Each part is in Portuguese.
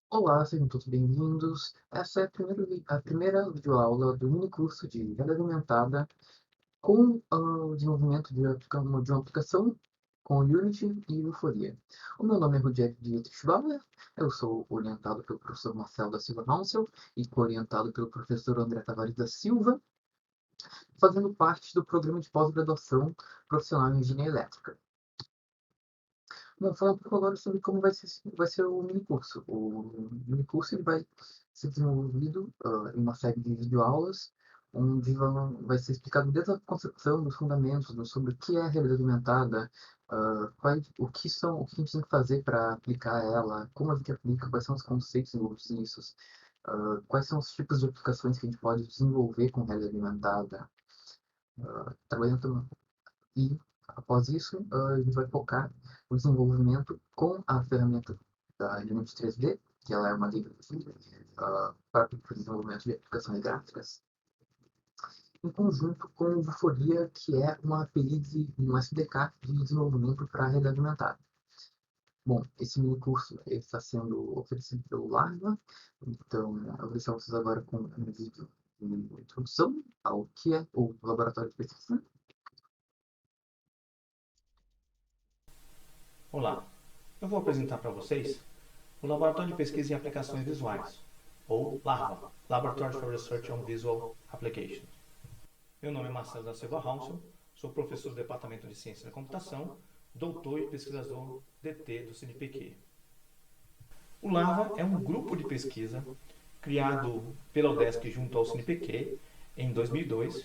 Olá, sejam todos bem-vindos. Essa é a primeira videoaula do mini curso de realidade aumentada com o desenvolvimento de uma aplicação com Unity e Vuforia. O meu nome é Rudolf Dietrich Bauer, eu sou orientado pelo professor Marcelo da Silva Haunsel e co-orientado pelo professor André Tavares da Silva, fazendo parte do programa de pós-graduação profissional em engenharia elétrica. Bom, falar um pouco agora sobre como vai ser o minicurso. O minicurso ele vai ser desenvolvido em uma série de videoaulas, onde vai ser explicado desde a concepção dos fundamentos, sobre o que é a realidade aumentada, o que a gente tem que fazer para aplicar ela, como a gente aplica, quais são os conceitos envolvidos nisso, quais são os tipos de aplicações que a gente pode desenvolver com realidade aumentada, trabalhando e, após isso, a gente vai focar no desenvolvimento com a ferramenta da Unity 3D, que ela é uma livre para o desenvolvimento de aplicações gráficas, em conjunto com o Vuforia, que é uma API, um SDK de desenvolvimento para a realidade aumentada. Bom, esse mini curso está sendo oferecido pelo Larva, então eu vou deixar vocês agora com um vídeo de introdução ao que é o laboratório de pesquisa. Olá, eu vou apresentar para vocês o Laboratório de Pesquisa em Aplicações Visuais, ou LARVA, Laboratory for Research on Visual Applications. Meu nome é Marcelo da Silva Haunsel, sou professor do Departamento de Ciência da Computação, doutor e pesquisador DT do CNPq. O LARVA é um grupo de pesquisa criado pela UDESC junto ao CNPq em 2002.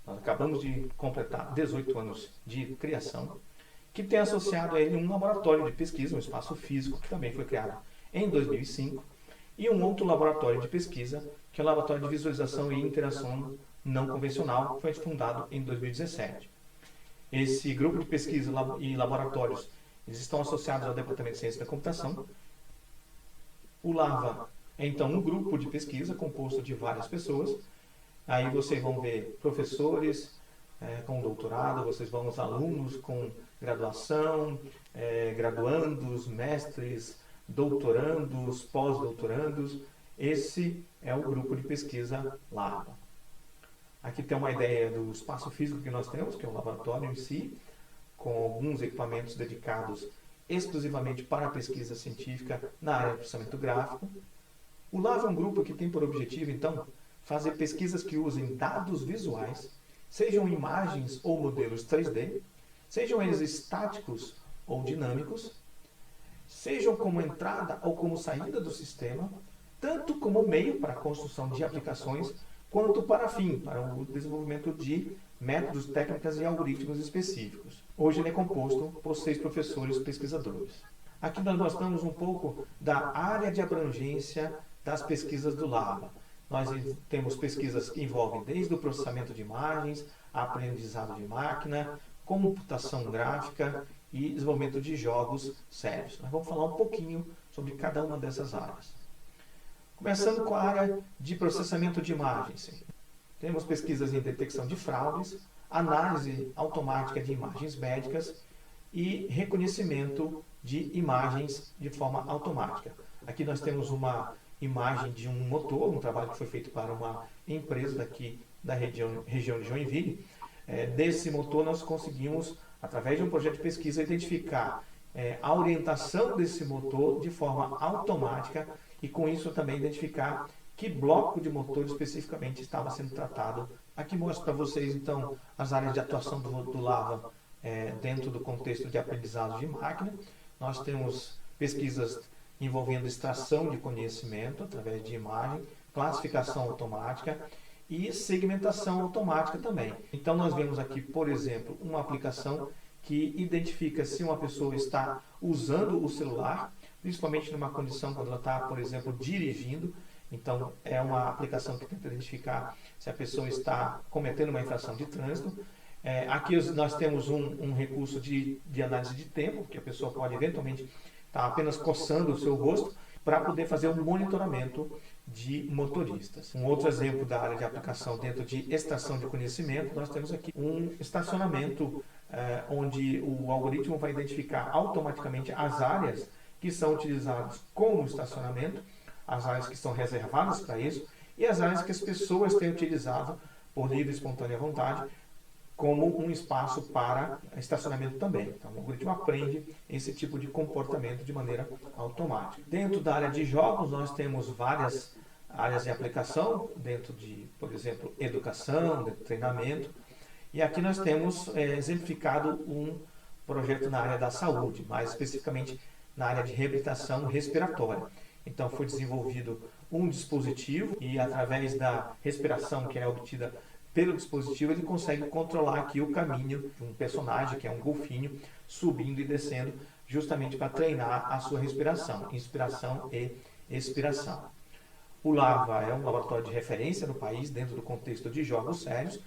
Nós acabamos de completar 18 anos de criação, que tem associado a ele um laboratório de pesquisa, um espaço físico, que também foi criado em 2005, e um outro laboratório de pesquisa, que é o Laboratório de Visualização e Interação Não Convencional, que foi fundado em 2017. Esse grupo de pesquisa e laboratórios eles estão associados ao Departamento de Ciência da Computação. O LARVA é então um grupo de pesquisa composto de várias pessoas. Aí vocês vão ver professores com doutorado, vocês vão os alunos com graduação, graduandos, mestres, doutorandos, pós-doutorandos. Esse é o grupo de pesquisa LARVA. Aqui tem uma ideia do espaço físico que nós temos, que é o laboratório em si, com alguns equipamentos dedicados exclusivamente para a pesquisa científica na área de processamento gráfico. O LARVA é um grupo que tem por objetivo, então, fazer pesquisas que usem dados visuais, sejam imagens ou modelos 3D, sejam eles estáticos ou dinâmicos, sejam como entrada ou como saída do sistema, tanto como meio para a construção de aplicações, quanto para fim, para o desenvolvimento de métodos, técnicas e algoritmos específicos. Hoje ele é composto por 6 professores pesquisadores. Aqui nós mostramos um pouco da área de abrangência das pesquisas do LARVA. Nós temos pesquisas que envolvem desde o processamento de imagens, aprendizado de máquina, computação gráfica e desenvolvimento de jogos sérios. Nós vamos falar um pouquinho sobre cada uma dessas áreas. Começando com a área de processamento de imagens. Temos pesquisas em detecção de fraudes, análise automática de imagens médicas e reconhecimento de imagens de forma automática. Aqui nós temos uma imagem de um motor, um trabalho que foi feito para uma empresa daqui da região de Joinville. Desse motor nós conseguimos, através de um projeto de pesquisa, identificar a orientação desse motor de forma automática e com isso também identificar que bloco de motor especificamente estava sendo tratado. Aqui mostro para vocês então as áreas de atuação do LARVA dentro do contexto de aprendizado de máquina. Nós temos pesquisas envolvendo extração de conhecimento através de imagem, classificação automática e segmentação automática também. Então nós vemos aqui, por exemplo, uma aplicação que identifica se uma pessoa está usando o celular, principalmente numa condição quando ela está, por exemplo, dirigindo. Então é uma aplicação que tenta identificar se a pessoa está cometendo uma infração de trânsito. Aqui nós temos um recurso de análise de tempo, que a pessoa pode eventualmente estar apenas coçando o seu rosto para poder fazer um monitoramento de motoristas. Um outro exemplo da área de aplicação dentro de extração de conhecimento, nós temos aqui um estacionamento onde o algoritmo vai identificar automaticamente as áreas que são utilizadas como estacionamento, as áreas que estão reservadas para isso e as áreas que as pessoas têm utilizado por livre e espontânea vontade como um espaço para estacionamento também. Então, o algoritmo aprende esse tipo de comportamento de maneira automática. Dentro da área de jogos, nós temos várias áreas de aplicação, dentro de, por exemplo, educação, de treinamento. E aqui nós temos exemplificado um projeto na área da saúde, mais especificamente na área de reabilitação respiratória. Então, foi desenvolvido um dispositivo e, através da respiração que é obtida pelo dispositivo, ele consegue controlar aqui o caminho de um personagem, que é um golfinho, subindo e descendo, justamente para treinar a sua respiração, inspiração e expiração. O LAVA é um laboratório de referência no país, dentro do contexto de jogos sérios,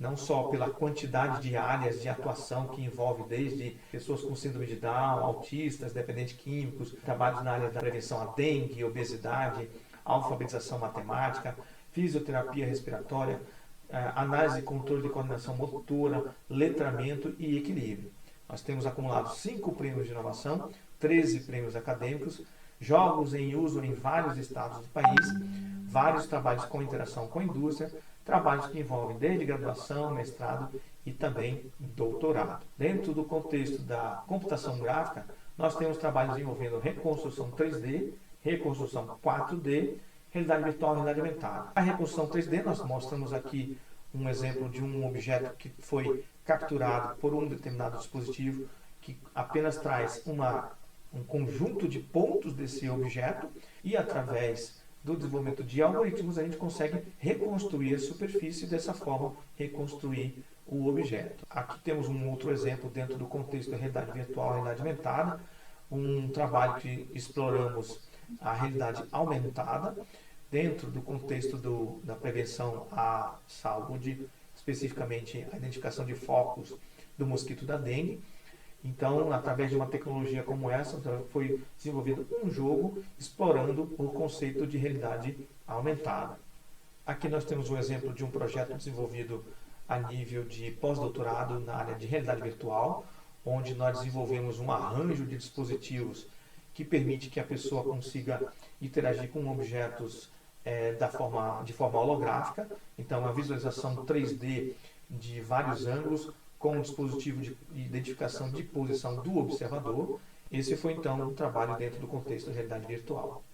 não só pela quantidade de áreas de atuação que envolve desde pessoas com síndrome de Down, autistas, dependentes químicos, trabalhos na área da prevenção à dengue, obesidade, alfabetização matemática, fisioterapia respiratória, análise e controle de coordenação motora, letramento e equilíbrio. Nós temos acumulado 5 prêmios de inovação, 13 prêmios acadêmicos, jogos em uso em vários estados do país, vários trabalhos com interação com a indústria, trabalhos que envolvem desde graduação, mestrado e também doutorado. Dentro do contexto da computação gráfica, nós temos trabalhos envolvendo reconstrução 3D, reconstrução 4D, realidade virtual e realidade aumentada. A reconstrução 3D, nós mostramos aqui um exemplo de um objeto que foi capturado por um determinado dispositivo que apenas traz um conjunto de pontos desse objeto e, através do desenvolvimento de algoritmos, a gente consegue reconstruir a superfície e, dessa forma, reconstruir o objeto. Aqui temos um outro exemplo dentro do contexto da realidade virtual e realidade aumentada, um trabalho que exploramos a realidade aumentada dentro do contexto da prevenção à saúde, especificamente a identificação de focos do mosquito da dengue. Então, através de uma tecnologia como essa, foi desenvolvido um jogo explorando o conceito de realidade aumentada. Aqui nós temos um exemplo de um projeto desenvolvido a nível de pós-doutorado na área de realidade virtual, onde nós desenvolvemos um arranjo de dispositivos que permite que a pessoa consiga interagir com objetos de forma holográfica. Então, a visualização 3D de vários ângulos, com um dispositivo de identificação de posição do observador. Esse foi, então, um trabalho dentro do contexto da realidade virtual.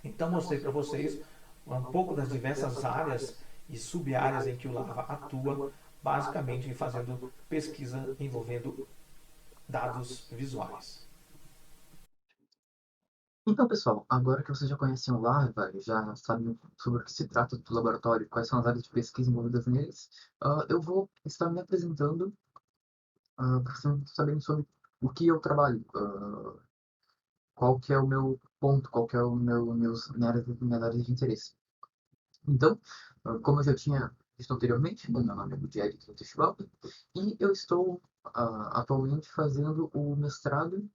Então, mostrei para vocês um pouco das diversas áreas e sub-áreas em que o LAVA atua, basicamente fazendo pesquisa envolvendo dados visuais. Então, pessoal, agora que vocês já conhecem o Larva e já sabem sobre o que se trata do laboratório, quais são as áreas de pesquisa envolvidas neles, eu vou estar me apresentando para vocês saberem sobre o que eu trabalho, qual que é o meu ponto, qual que é o minha área de interesse. Então, como eu já tinha visto anteriormente, o meu nome é Budieri Teixeira e eu estou atualmente fazendo o mestrado,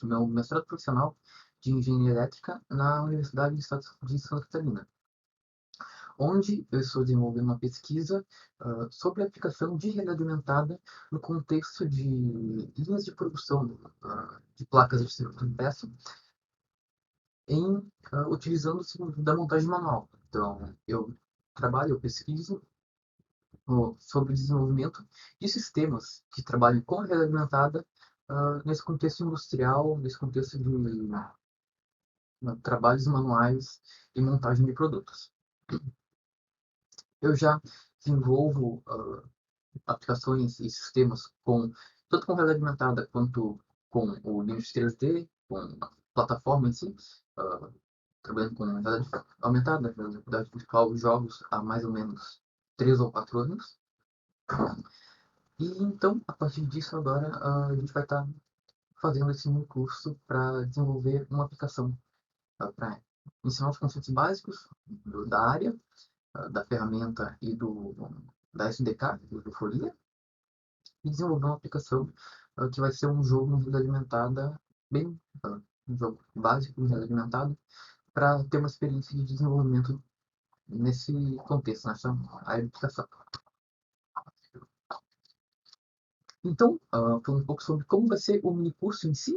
meu mestrado profissional de engenharia elétrica na Universidade do Estado de Santa Catarina, onde eu estou desenvolvendo uma pesquisa sobre a aplicação de realidade aumentada no contexto de linhas de produção de placas de circuito impresso utilizando-se da montagem manual. Então, eu pesquiso sobre o desenvolvimento de sistemas que trabalhem com a realidade aumentada nesse contexto industrial, nesse contexto de trabalhos manuais e montagem de produtos. Eu já desenvolvo aplicações e sistemas tanto com realidade aumentada quanto com o Linux 3D, com a plataforma em si, trabalhando com realidade aumentada, realidade virtual, jogos há mais ou menos 3 ou 4 anos. E então, a partir disso agora, a gente vai estar fazendo esse curso para desenvolver uma aplicação, para ensinar os conceitos básicos da área, da ferramenta e da SDK, do Folia, e desenvolver uma aplicação que vai ser um jogo em realidade aumentada, um jogo básico em realidade aumentada, para ter uma experiência de desenvolvimento nesse contexto, nessa área de aplicação. Então, falando um pouco sobre como vai ser o minicurso em si,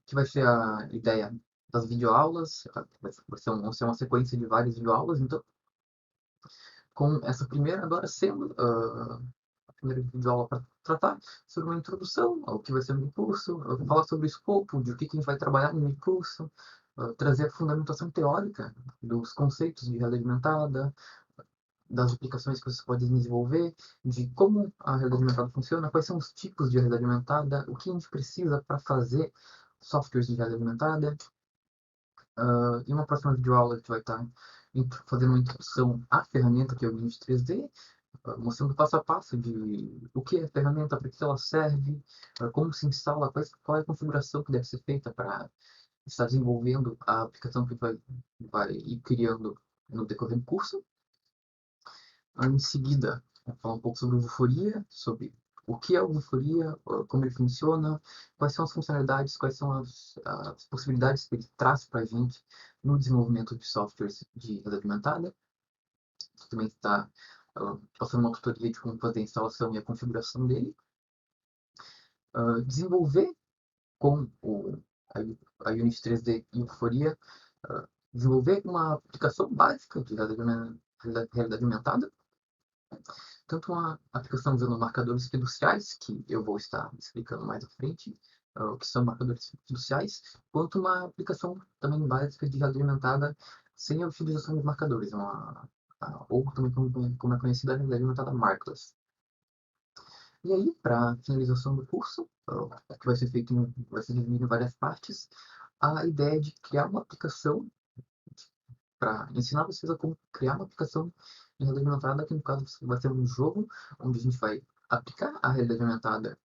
que vai ser a ideia das videoaulas, vai ser uma sequência de várias videoaulas, então, com essa primeira agora sendo a primeira videoaula para tratar sobre uma introdução ao que vai ser no curso, falar sobre o escopo, de o que a gente vai trabalhar no curso, trazer a fundamentação teórica dos conceitos de realidade aumentada, das aplicações que você pode desenvolver, de como a realidade aumentada funciona, quais são os tipos de realidade aumentada, o que a gente precisa para fazer softwares de realidade aumentada. Em uma próxima videoaula, a gente vai estar fazendo uma introdução à ferramenta que é o Unity 3D, mostrando passo a passo de o que é a ferramenta, para que ela serve, como se instala, qual é a configuração que deve ser feita para estar desenvolvendo a aplicação que vai ir criando no decorrer do curso. Em seguida, vou falar um pouco sobre euforia, sobre o que é o euforia, como ele funciona, quais são as funcionalidades, quais são as possibilidades que ele traz para a gente no desenvolvimento de softwares de rede aumentada. Também está passando uma tutoria de como fazer a instalação e a configuração dele. Desenvolver com a Unity 3D e Euforia, desenvolver uma aplicação básica de realidade aumentada, tanto uma aplicação usando marcadores fiduciais, que eu vou estar explicando mais à frente, o que são marcadores fiduciais, quanto uma aplicação também básica de realidade aumentada sem a utilização de marcadores, ou também como é conhecida a realidade aumentada markless. E aí, para finalização do curso, que vai ser vai ser dividido em várias partes, a ideia de criar uma aplicação para ensinar vocês a como criar uma aplicação de realidade aumentada, que no caso vai ser um jogo onde a gente vai aplicar a realidade aumentada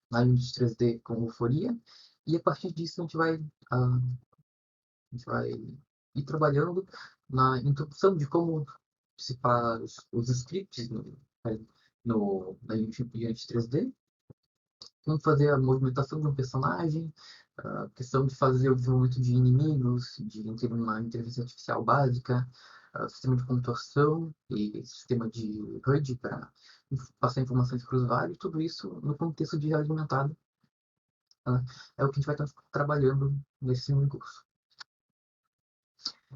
na Unity 3D com euforia, e a partir disso a gente vai ir trabalhando na introdução de como se faz os scripts na Unity 3D, como fazer a movimentação de um personagem, a questão de fazer o desenvolvimento de inimigos, de ter uma inteligência artificial básica, sistema de pontuação e sistema de HUD para passar informações para o usuário, tudo isso no contexto de realidade aumentada. É o que a gente vai estar trabalhando nesse mini curso.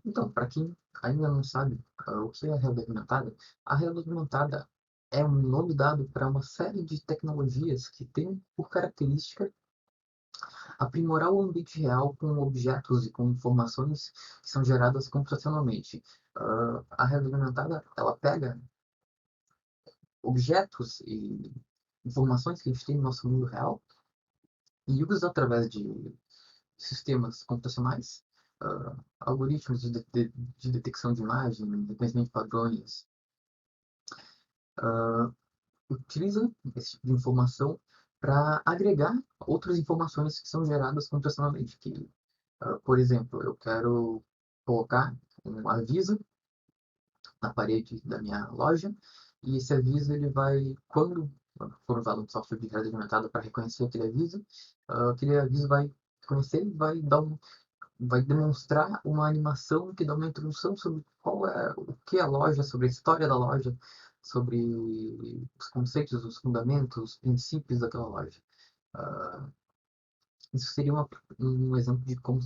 Então, para quem ainda não sabe o que é a realidade aumentada, a realidade aumentada é um nome dado para uma série de tecnologias que têm por característica aprimorar o ambiente real com objetos e com informações que são geradas computacionalmente. A realidade aumentada, ela pega objetos e informações que a gente tem no nosso mundo real e usa através de sistemas computacionais, algoritmos de detecção de imagem, reconhecimento de padrões, utiliza esse tipo de informação para agregar outras informações que são geradas computacionalmente. Por exemplo, eu quero colocar um aviso na parede da minha loja e esse aviso ele vai, quando for usado um software de realidade aumentada para reconhecer aquele aviso vai reconhecer e vai demonstrar uma animação que dá uma introdução sobre o que é a loja, sobre a história da loja, sobre os conceitos, os fundamentos, os princípios daquela loja. Uh, Isso seria um exemplo de como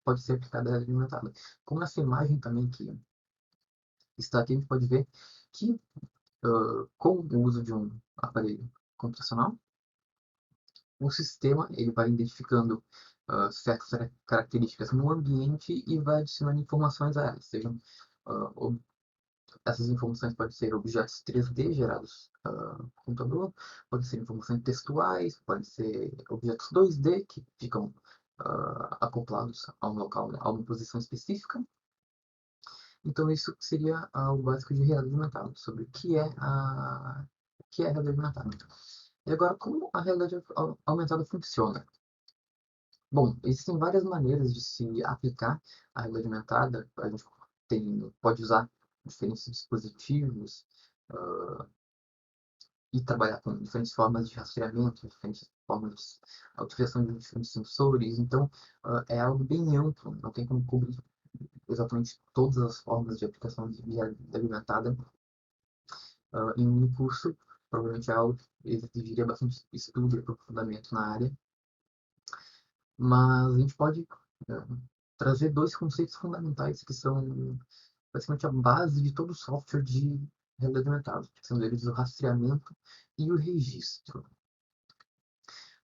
pode ser aplicada a realidade aumentada. Como nessa imagem também que está aqui, a gente pode ver que com o uso de um aparelho computacional, o sistema ele vai identificando certas características no ambiente e vai adicionando informações a elas. Sejam, essas informações podem ser objetos 3D gerados no computador, podem ser informações textuais, podem ser objetos 2D que ficam acoplados a um local, a uma posição específica. Então, isso seria o básico de realidade aumentada, sobre o que é a realidade aumentada. E agora, como a realidade aumentada funciona? Bom, existem várias maneiras de se aplicar a realidade aumentada. A gente pode usar diferentes dispositivos e trabalhar com diferentes formas de rastreamento, diferentes formas de utilização de diferentes sensores. Então, é algo bem amplo, não tem como cobrir exatamente todas as formas de aplicação de realidade aumentada em um curso. Provavelmente é algo que exigiria bastante estudo e aprofundamento na área. Mas a gente pode trazer dois conceitos fundamentais que são basicamente a base de todo software de realidade aumentada, sendo eles o rastreamento e o registro.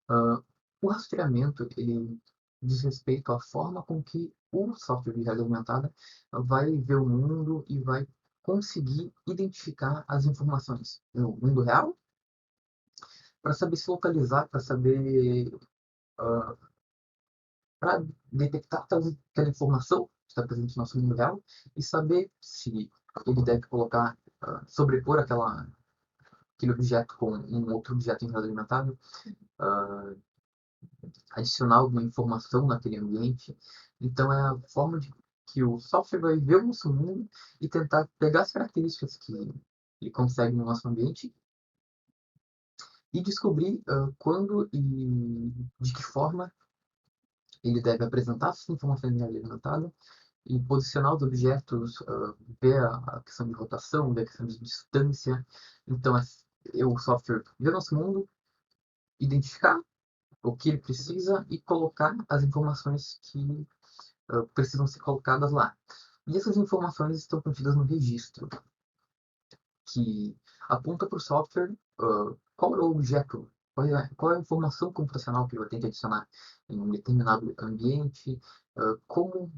Ah, o rastreamento ele diz respeito à forma com que o software de realidade aumentada vai ver o mundo e vai conseguir identificar as informações no mundo real para saber se localizar, para saber, para detectar aquela informação que está presente no nosso mundo real e saber se ele deve colocar, sobrepor aquele objeto com um outro objeto em realidade aumentada, adicionar alguma informação naquele ambiente. Então é a forma de que o software vai ver o nosso mundo e tentar pegar as características que ele consegue no nosso ambiente e descobrir quando e de que forma ele deve apresentar essas informações em realidade aumentada e posicionar os objetos, ver a questão de rotação, ver a questão de distância. Então, o software ver o nosso mundo, identificar o que ele precisa e colocar as informações que precisam ser colocadas lá. E essas informações estão contidas no registro, que aponta para o software qual é o objeto, qual é a informação computacional que ele vai ter que adicionar em um determinado ambiente, qual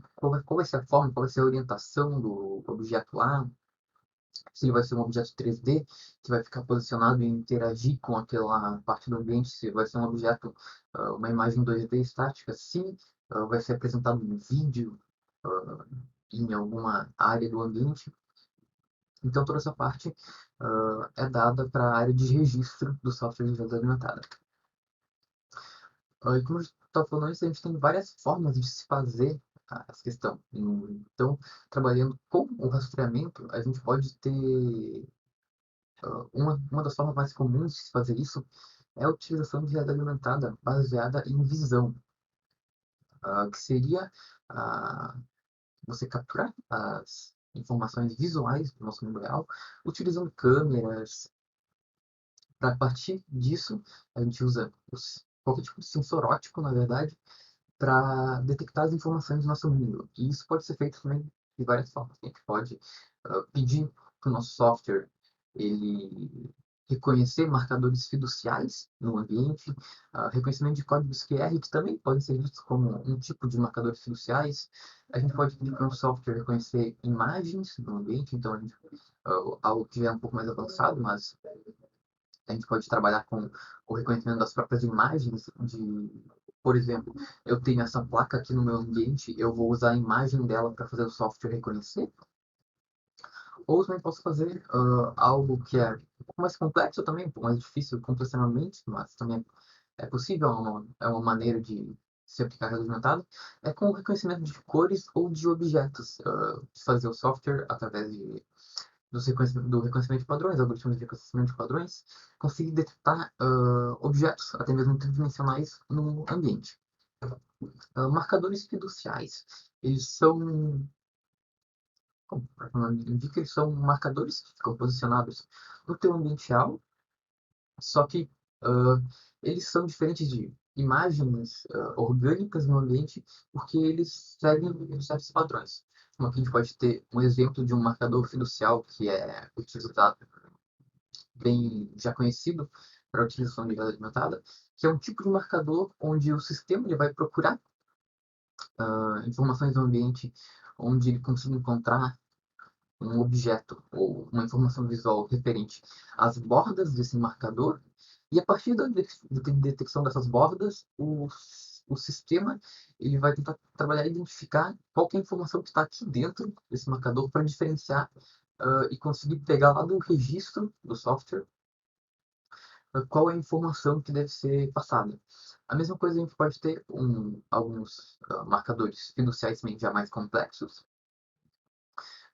vai ser a forma, qual vai ser a orientação do objeto lá, se ele vai ser um objeto 3D que vai ficar posicionado e interagir com aquela parte do ambiente, se vai ser um objeto, uma imagem 2D estática, se vai ser apresentado um vídeo em alguma área do ambiente. Então, toda essa parte é dada para a área de registro do software de realidade aumentada. E como eu estava falando antes, a gente tem várias formas de se fazer essa questão. Então, trabalhando com o rastreamento, a gente pode ter uma das formas mais comuns de se fazer isso é a utilização de realidade aumentada baseada em visão, que seria ah, você capturar as informações visuais do nosso mundo real utilizando câmeras. Para partir disso, a gente usa qualquer tipo de sensor óptico, na verdade, para detectar as informações do nosso mundo. E isso pode ser feito também de várias formas. A gente pode pedir para o nosso software ele reconhecer marcadores fiduciais no ambiente, reconhecimento de códigos QR, que também podem ser vistos como um tipo de marcadores fiduciais. A gente pode pedir para o software reconhecer imagens no ambiente, então algo que já é um pouco mais avançado, mas a gente pode trabalhar com o reconhecimento das próprias imagens por exemplo, eu tenho essa placa aqui no meu ambiente, eu vou usar a imagem dela para fazer o software reconhecer. Ou também posso fazer algo que é um pouco mais complexo também, um pouco mais difícil computacionalmente, mas também é possível, é uma maneira de se aplicar realidade aumentada, é com o reconhecimento de cores ou de objetos, fazer o software através do reconhecimento de padrões, algoritmos de reconhecimento de padrões, conseguir detectar objetos, até mesmo tridimensionais, no ambiente. Marcadores fiduciais, eles são, como o próprio nome indica, eles são marcadores que ficam posicionados no teu ambiente real, só que ah, eles são diferentes de imagens orgânicas no ambiente, porque eles seguem certos padrões. Como aqui a gente pode ter um exemplo de um marcador fiducial que é utilizado, bem já conhecido para a utilização de realidade aumentada, que é um tipo de marcador onde o sistema ele vai procurar informações do ambiente onde ele consiga encontrar um objeto ou uma informação visual referente às bordas desse marcador, e a partir da detecção dessas bordas, o sistema ele vai tentar trabalhar e identificar qual que é a informação que está aqui dentro desse marcador para diferenciar e conseguir pegar lá do registro do software qual é a informação que deve ser passada. A mesma coisa a gente pode ter alguns marcadores fiduciais já mais complexos,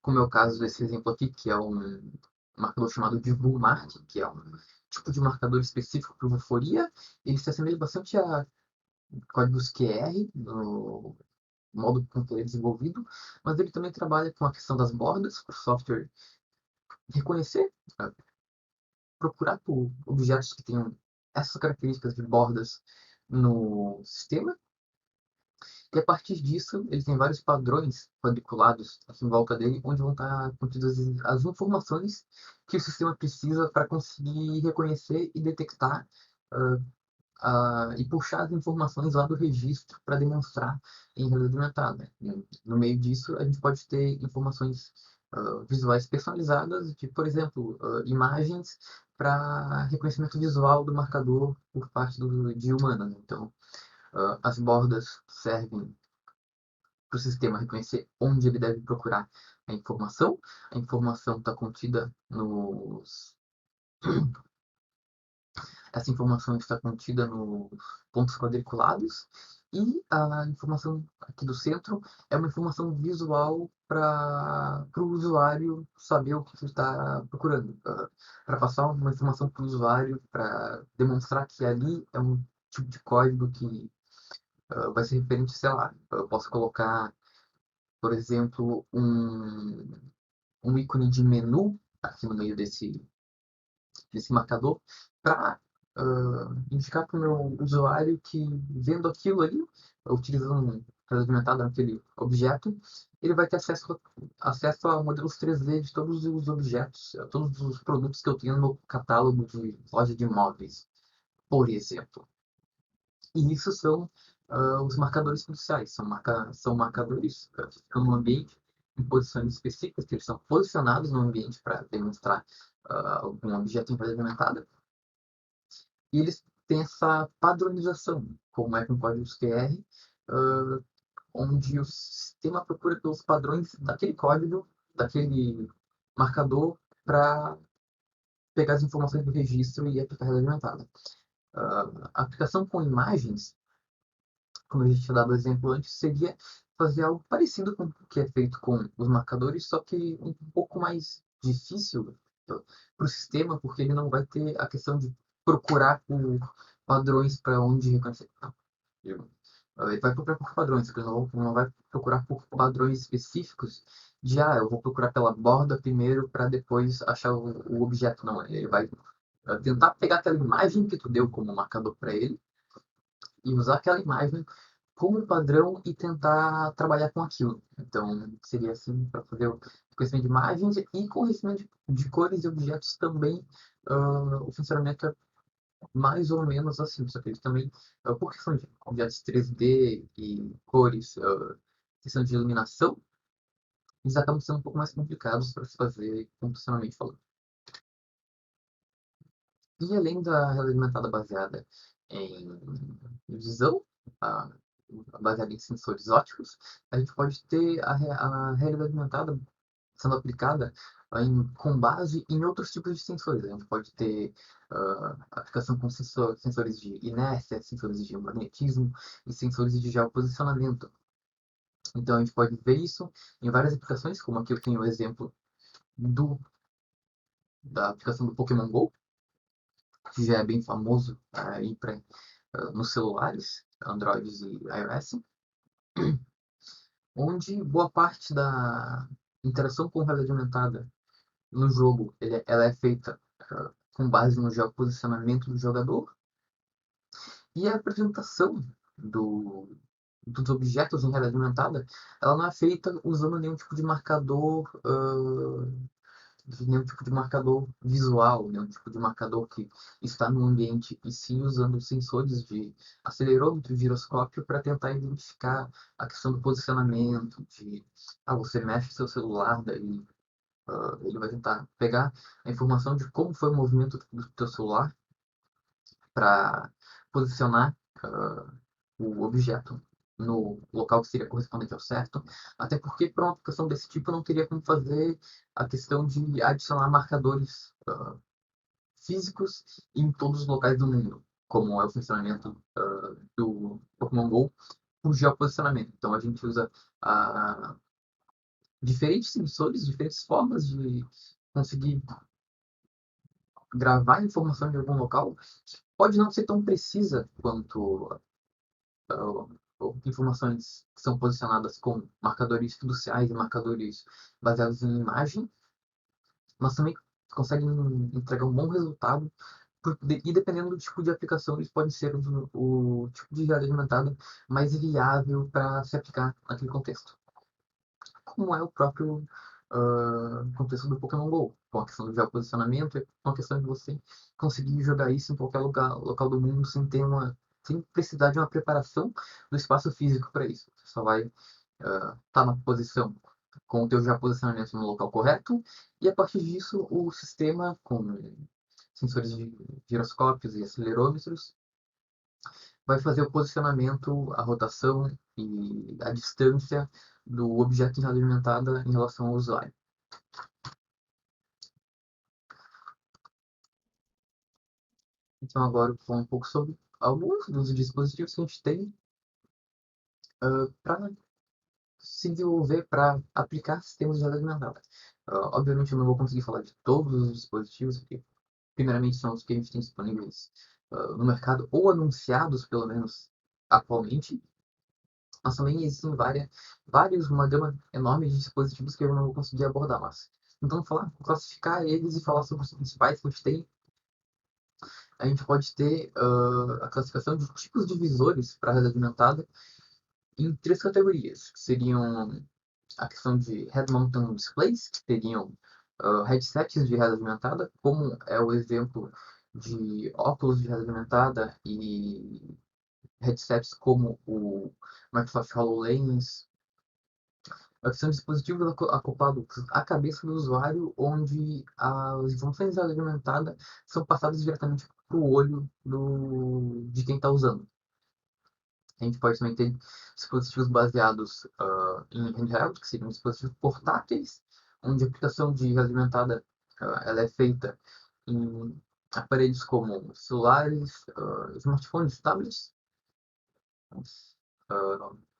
como é o caso desse exemplo aqui, que é um marcador chamado de Vumark, que é um tipo de marcador específico para euforia. Ele se assemelha bastante a códigos QR no modo com que ele é desenvolvido, mas ele também trabalha com a questão das bordas, para o software reconhecer, procurar por objetos que tenham essas características de bordas no sistema E a partir disso, ele tem vários padrões quadriculados aqui em volta dele, onde vão estar contidas as informações que o sistema precisa para conseguir reconhecer e detectar e puxar as informações lá do registro para demonstrar em realidade aumentada. No meio disso, a gente pode ter informações visuais personalizadas, de, por exemplo, imagens para reconhecimento visual do marcador por parte de humanos. Então, as bordas servem para o sistema reconhecer onde ele deve procurar a informação. A informação está contida nos Essa informação está contida nos pontos quadriculados e a informação aqui do centro é uma informação visual para o usuário saber o que ele está procurando, para passar uma informação para o usuário, para demonstrar que ali é um tipo de código que vai ser referente, sei lá, eu posso colocar, por exemplo, um ícone de menu aqui no meio desse marcador para indicar para o meu usuário que, vendo aquilo ali, utilizando um fragmentado naquele objeto, ele vai ter acesso a modelos 3D de todos os objetos, a todos os produtos que eu tenho no meu catálogo de loja de imóveis, por exemplo. E isso são os marcadores fiduciais, são marcadores que ficam no ambiente em posições específicas, que eles são posicionados no ambiente para demonstrar algum objeto em realidade aumentada. E eles têm essa padronização, como é com códigos QR, ah, onde o sistema procura pelos padrões daquele código, daquele marcador, para pegar as informações do registro e aplicar a realidade aumentada. A aplicação com imagens, como a gente tinha dado o exemplo antes, seria fazer algo parecido com o que é feito com os marcadores, só que um pouco mais difícil para o sistema, porque ele não vai ter a questão de procurar por padrões para onde reconhecer. Ele vai procurar por padrões, ele não vai procurar por padrões específicos de, eu vou procurar pela borda primeiro para depois achar o objeto. Não, ele vai tentar pegar aquela imagem que tu deu como marcador para ele e usar aquela imagem como padrão e tentar trabalhar com aquilo. Então, seria assim para fazer o reconhecimento de imagens e com o reconhecimento de cores e objetos também. O funcionamento é mais ou menos assim, só que eles também, por questão de objetos 3D e cores, questão de iluminação, eles acabam sendo um pouco mais complicados para se fazer computacionalmente falando. E além da realidade aumentada baseada em visão, a, baseada em sensores ópticos, a gente pode ter a realidade aumentada sendo aplicada com base em outros tipos de sensores. A gente pode ter aplicação com sensores de inércia, sensores de magnetismo e sensores de geoposicionamento. Então a gente pode ver isso em várias aplicações, como aqui eu tenho o exemplo da aplicação do Pokémon Go, que já é bem famoso nos celulares, Android e iOS, onde boa parte da interação com realidade aumentada no jogo ela é feita com base no geoposicionamento do jogador e a apresentação dos objetos em realidade aumentada ela não é feita usando nenhum tipo de marcador visual, nenhum tipo de marcador que está no ambiente, e sim usando sensores de acelerômetro e giroscópio para tentar identificar a questão do posicionamento, você mexe seu celular, daí ele vai tentar pegar a informação de como foi o movimento do teu celular para posicionar o objeto no local que seria correspondente ao certo, até porque para uma aplicação desse tipo eu não teria como fazer a questão de adicionar marcadores físicos em todos os locais do mundo, como é o funcionamento do Pokémon Go por geoposicionamento. Então a gente usa uh, diferentes sensores, diferentes formas de conseguir gravar informação de algum local, pode não ser tão precisa quanto informações que são posicionadas com marcadores fiduciais e marcadores baseados em imagem, mas também conseguem entregar um bom resultado E dependendo do tipo de aplicação, eles podem ser o tipo de realidade aumentada mais viável para se aplicar naquele contexto. Como é o próprio contexto do Pokémon GO, com a questão do geoposicionamento e com a questão de você conseguir jogar isso em qualquer local do mundo sem precisar de uma preparação do espaço físico para isso. Você só vai estar na posição com o teu geoposicionamento no local correto e a partir disso o sistema com sensores de giroscópios e acelerômetros vai fazer o posicionamento, a rotação e a distância do objeto em realidade aumentada em relação ao usuário. Então agora eu vou falar um pouco sobre alguns dos dispositivos que a gente tem para se desenvolver para aplicar sistemas de realidade aumentada. Obviamente eu não vou conseguir falar de todos os dispositivos, porque primeiramente são os que a gente tem disponíveis no mercado, ou anunciados pelo menos atualmente, mas também existem uma gama enorme de dispositivos que eu não vou conseguir abordar, mas então classificar eles e falar sobre os principais que a gente tem. A gente pode ter a classificação de tipos de visores para realidade aumentada em três categorias, que seriam a questão de Head Mounted Displays, que teriam headsets de realidade aumentada, como é o exemplo de óculos de realidade aumentada e headsets como o Microsoft HoloLens, que são dispositivos acoplados à cabeça do usuário, onde as informações de realidade aumentada são passadas diretamente para o olho de quem está usando. A gente pode também ter dispositivos baseados em handheld, que seriam dispositivos portáteis, onde a aplicação de realidade aumentada ela é feita em aparelhos como celulares, smartphones, tablets,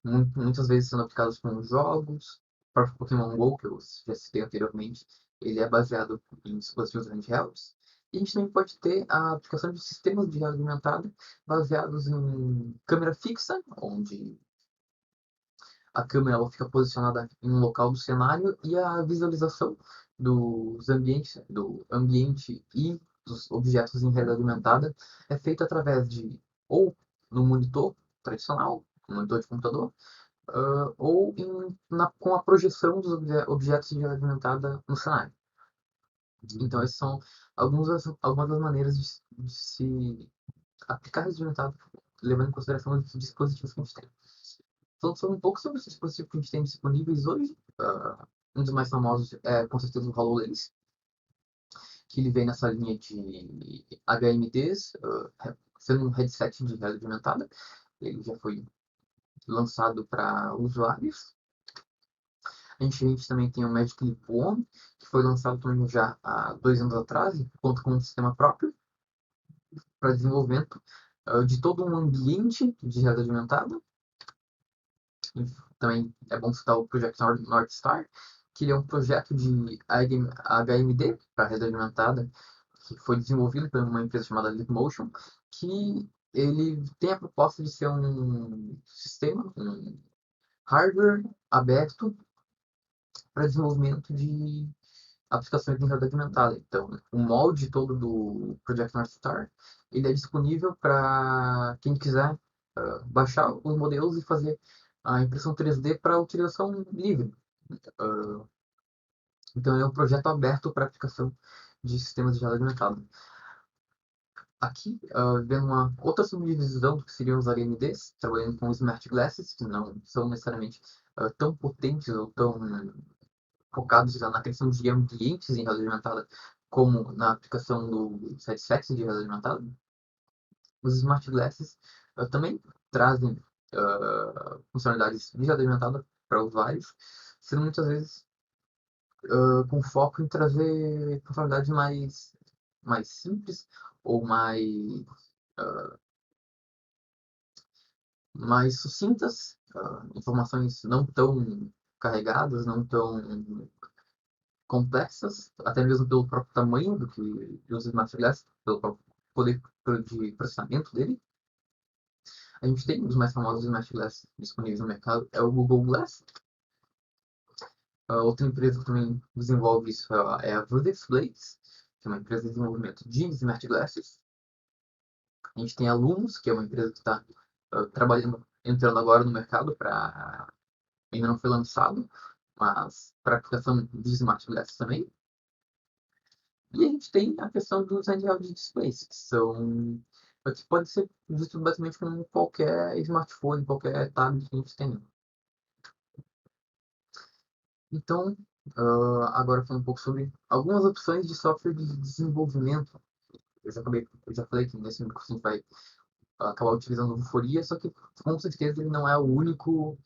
muitas vezes sendo aplicados com jogos. O próprio Pokémon GO, que eu já citei anteriormente, ele é baseado em dispositivos handhelds. E a gente também pode ter a aplicação de sistemas de realidade aumentada baseados em câmera fixa, onde a câmera ela fica posicionada em um local do cenário e a visualização do ambiente e dos objetos em realidade aumentada é feita através de ou no monitor tradicional, no monitor de computador, ou com a projeção dos objetos de realidade aumentada no cenário. Então, essas são algumas das maneiras de se aplicar realidade aumentada, levando em consideração os dispositivos que a gente tem. Falando sobre um pouco sobre os dispositivos que a gente tem disponíveis hoje, um dos mais famosos é com certeza o HoloLens, que ele vem nessa linha de HMDs, sendo um headset de realidade aumentada. Ele já foi lançado para usuários. A gente também tem o Magic Leap One, que foi lançado também já há 2 anos atrás, e conta com um sistema próprio para desenvolvimento de todo um ambiente de realidade aumentada. E também é bom citar o projeto North Star, que ele é um projeto de HMD para realidade aumentada, que foi desenvolvido por uma empresa chamada Leapmotion, que ele tem a proposta de ser um sistema, um hardware aberto para desenvolvimento de aplicações de realidade aumentada. Então, o molde todo do Project North Star, ele é disponível para quem quiser baixar os modelos e fazer a impressão 3D para utilização livre. Uh, então, é um projeto aberto para aplicação de sistemas de realidade aumentada. Aqui, vendo uma outra subdivisão do que seriam os HMDs, trabalhando com os Smart Glasses, que não são necessariamente tão potentes ou tão focados na questão de ambientes em realidade aumentada, como na aplicação dos headsets de realidade aumentada. Os Smart Glasses também trazem funcionalidades de realidade aumentada para usuários, sendo muitas vezes com foco em trazer funcionalidades mais simples ou mais sucintas, informações não tão carregadas, não tão complexas, até mesmo pelo próprio tamanho dos Smart Glass, pelo próprio poder de processamento dele. A gente tem os mais famosos Smart Glass disponíveis no mercado, é o Google Glass. Outra empresa que também desenvolve isso é a Vertex Blades, que é uma empresa de desenvolvimento de Smart Glasses. A gente tem a Lumos, que é uma empresa que está trabalhando, entrando agora no mercado para ainda não foi lançado, mas para aplicação de Smart Glass também. E a gente tem a questão dos handheld displays, que pode ser visto basicamente como qualquer smartphone, qualquer tablet que a gente tem. Então, agora falando um pouco sobre algumas opções de software de desenvolvimento. Eu já falei que nesse curso a gente vai acabar utilizando o Vuforia, só que com certeza ele não é o único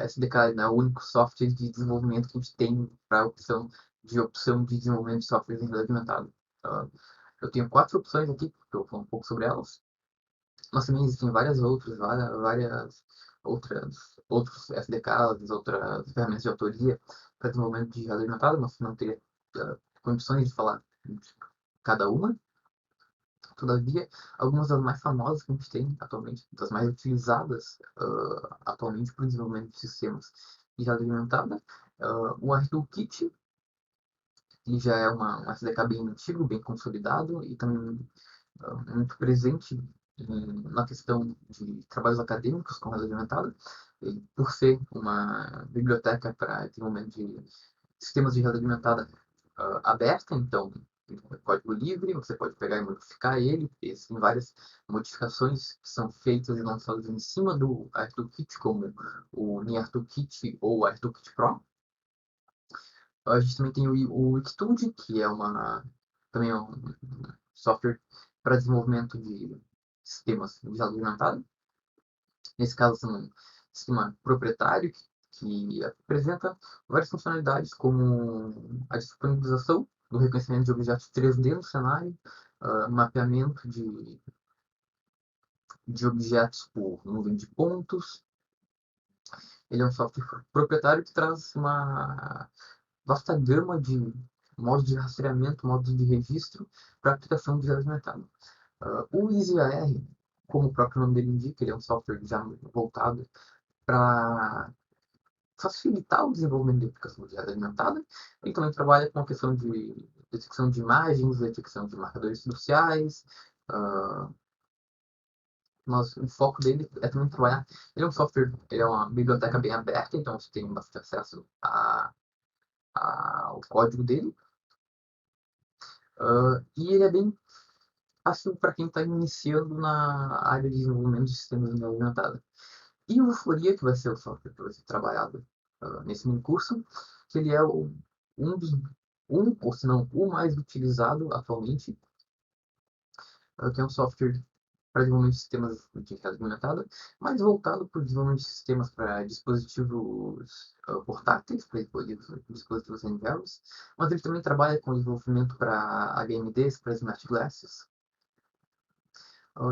SDK, ele não é o único software de desenvolvimento que a gente tem para opção de desenvolvimento de software em realidade aumentada. Uh, eu tenho 4 opções aqui, que eu vou falar um pouco sobre elas, mas também existem várias outros SDKs, outras ferramentas de autoria para desenvolvimento de realidade aumentada, mas não teria condições de falar de cada uma. Todavia, algumas das mais famosas que a gente tem atualmente, das mais utilizadas atualmente para o desenvolvimento de sistemas de realidade aumentada, o RToolKit, que já é um SDK bem antigo, bem consolidado e também muito presente na questão de trabalhos acadêmicos com realidade aumentada, e por ser uma biblioteca para desenvolvimento de sistemas de realidade aumentada aberta, então é código livre, você pode pegar e modificar ele, existem várias modificações que são feitas e lançadas em cima do AirToolKit, como o NearToolKit ou o AirToolKit Pro. A gente também tem o Xtude, que também é um software para desenvolvimento de sistemas de realidade aumentada. Nesse caso, é um sistema proprietário que apresenta várias funcionalidades, como a disponibilização do reconhecimento de objetos 3D no cenário, mapeamento de objetos por nuvem de pontos. Ele é um software proprietário que traz uma vasta gama de modos de rastreamento, modos de registro para aplicação de realidade aumentada. O EasyAR, como o próprio nome dele indica, ele é um software já voltado para facilitar o desenvolvimento de aplicações de realidade aumentada. Ele também trabalha com a questão de detecção de imagens, detecção de marcadores fiduciais, uh, mas o foco dele é também trabalhar. Ele é um software, ele é uma biblioteca bem aberta, então você tem bastante acesso ao código dele. E ele é bem fácil para quem está iniciando na área de desenvolvimento de sistemas de realidade aumentada. E o Vuforia, que vai ser o software que vai ser trabalhado nesse mini curso, que ele é um dos, ou se não, o mais utilizado atualmente, que é um software para desenvolvimento de sistemas de realidade aumentada, mais voltado para o desenvolvimento de sistemas para dispositivos portáteis, para dispositivos handhelds, mas ele também trabalha com desenvolvimento para HMDs, para Smart Glasses,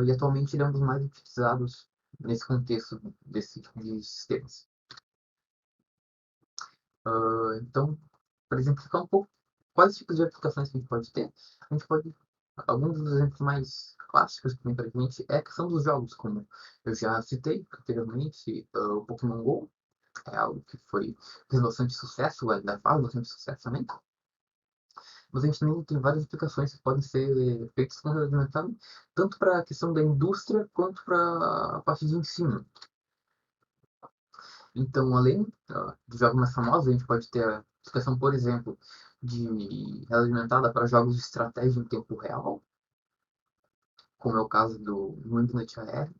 e atualmente ele é um dos mais utilizados nesse contexto desse tipo de sistemas. Então, para exemplificar um pouco quais tipos de aplicações que a gente pode ter, a gente pode. Alguns dos exemplos mais clássicos que vem para a gente é a questão dos jogos, como eu já citei anteriormente, o Pokémon Go, é algo que fez bastante sucesso, ainda faz bastante sucesso também. Mas a gente também tem várias aplicações que podem ser feitas com realidade aumentada, tanto para a questão da indústria quanto para a parte de ensino. Então, além dos jogos mais famosos, a gente pode ter a aplicação, por exemplo, de realidade aumentada para jogos de estratégia em tempo real, como é o caso do Infinite AR.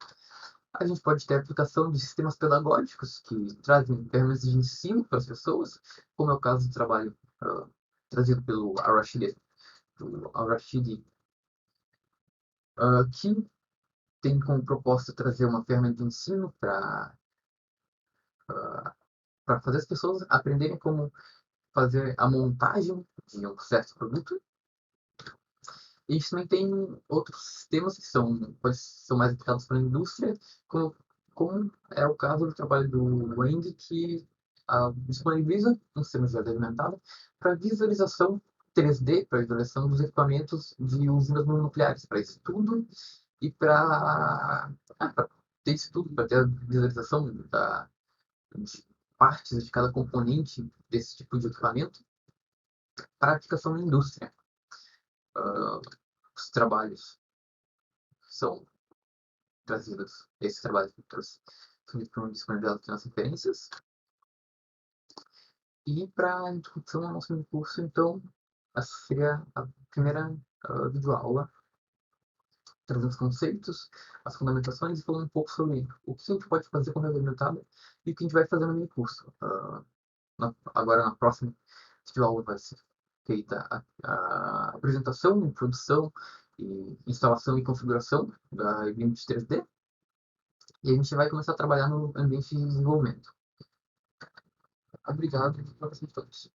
A gente pode ter a aplicação de sistemas pedagógicos que trazem ferramentas de ensino para as pessoas, como é o caso do trabalho trazido pelo Al-Rashid, que tem como proposta trazer uma ferramenta de ensino para fazer as pessoas aprenderem como fazer a montagem de um certo produto. E a gente também tem outros sistemas que são mais aplicados para a indústria, como é o caso do trabalho do Wang, que disponibiliza um sistema de realidade aumentada para visualização 3D, para visualização dos equipamentos de usinas nucleares, para estudo e para ter estudo, para ter a visualização de partes de cada componente desse tipo de equipamento para aplicação na indústria. Os trabalhos são trazidos, esses trabalhos que eu trouxe, são disponibilizados aqui nas referências. E para a introdução ao nosso curso, então, essa seria a primeira videoaula, trazendo os conceitos, as fundamentações e falando um pouco sobre o que a gente pode fazer com a realidade aumentada e o que a gente vai fazer no mini curso. Agora, na próxima videoaula, vai ser feita a apresentação, introdução, e instalação e configuração da Unity 3D. E a gente vai começar a trabalhar no ambiente de desenvolvimento. Obrigado e para vocês todos.